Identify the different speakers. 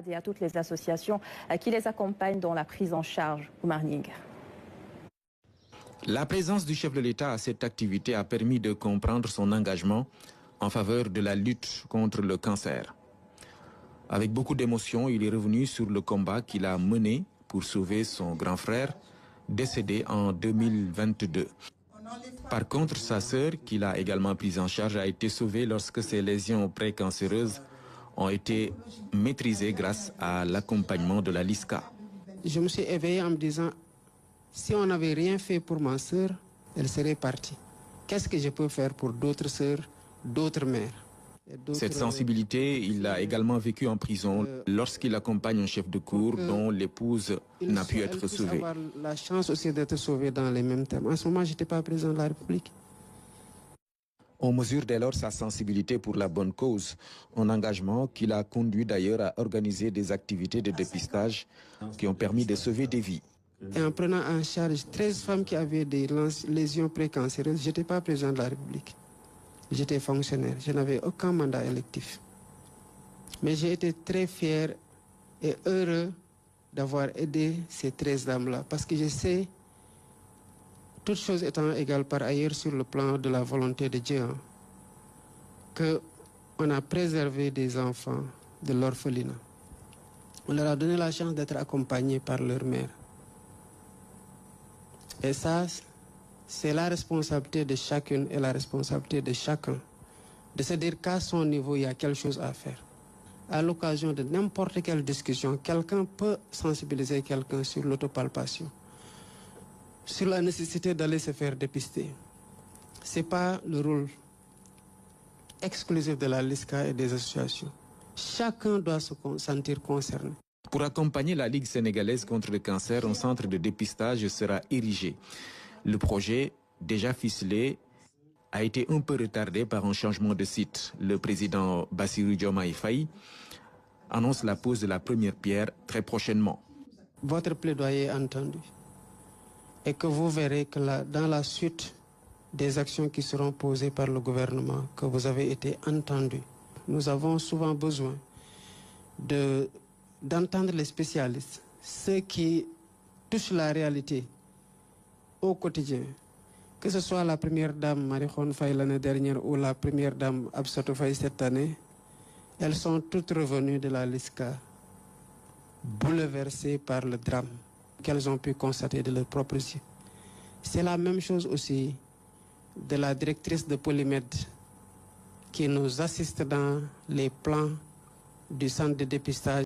Speaker 1: Et à toutes les associations qui les accompagnent dans la prise en charge. Oumar Ning.
Speaker 2: La présence du chef de l'État à cette activité a permis de comprendre son engagement en faveur de la lutte contre le cancer. Avec beaucoup d'émotion, il est revenu sur le combat qu'il a mené pour sauver son grand frère, décédé en 2022. Par contre, sa sœur, qu'il a également prise en charge, a été sauvée lorsque ses lésions précancéreuses ont été maîtrisées grâce à l'accompagnement de la LISCA.
Speaker 3: Je me suis éveillé en me disant, si on n'avait rien fait pour ma sœur, elle serait partie. Qu'est-ce que je peux faire pour d'autres sœurs, d'autres mères?
Speaker 2: Cette sensibilité, il l'a également vécue en prison lorsqu'il accompagne un chef de cour dont l'épouse n'a pu être sauvée.
Speaker 3: Avoir la chance aussi d'être sauvée dans les mêmes termes. En ce moment, je n'étais pas président de la République.
Speaker 2: On mesure dès lors sa sensibilité pour la bonne cause, un engagement qui l'a conduit d'ailleurs à organiser des activités de dépistage qui ont permis de sauver des vies.
Speaker 3: Et en prenant en charge 13 femmes qui avaient des lésions précancéreuses, je n'étais pas président de la République. J'étais fonctionnaire, je n'avais aucun mandat électif. Mais j'ai été très fier et heureux d'avoir aidé ces 13 dames-là, parce que je sais, toutes choses étant égales par ailleurs sur le plan de la volonté de Dieu, qu'on a préservé des enfants de l'orphelinat. On leur a donné la chance d'être accompagnés par leur mère. Et ça, c'est la responsabilité de chacune et la responsabilité de chacun de se dire qu'à son niveau, il y a quelque chose à faire. À l'occasion de n'importe quelle discussion, quelqu'un peut sensibiliser quelqu'un sur l'autopalpation, sur la nécessité d'aller se faire dépister. Ce n'est pas le rôle exclusif de la LISCA et des associations. Chacun doit se sentir concerné.
Speaker 2: Pour accompagner la Ligue sénégalaise contre le cancer, un centre de dépistage sera érigé. Le projet, déjà ficelé, a été un peu retardé par un changement de site. Le président Bassirou Diomaye Faye annonce la pose de la première pierre très prochainement.
Speaker 3: Votre plaidoyer est entendu et que vous verrez que dans la suite des actions qui seront posées par le gouvernement, que vous avez été entendu. Nous avons souvent besoin d'entendre les spécialistes, ceux qui touchent la réalité au quotidien, que ce soit la première dame Marie-Khone Faye l'année dernière ou la première dame Absatou Faye cette année, elles sont toutes revenues de la LISCA, bouleversées par le drame qu'elles ont pu constater de leurs propres yeux. C'est la même chose aussi de la directrice de Polymède qui nous assiste dans les plans du centre de dépistage.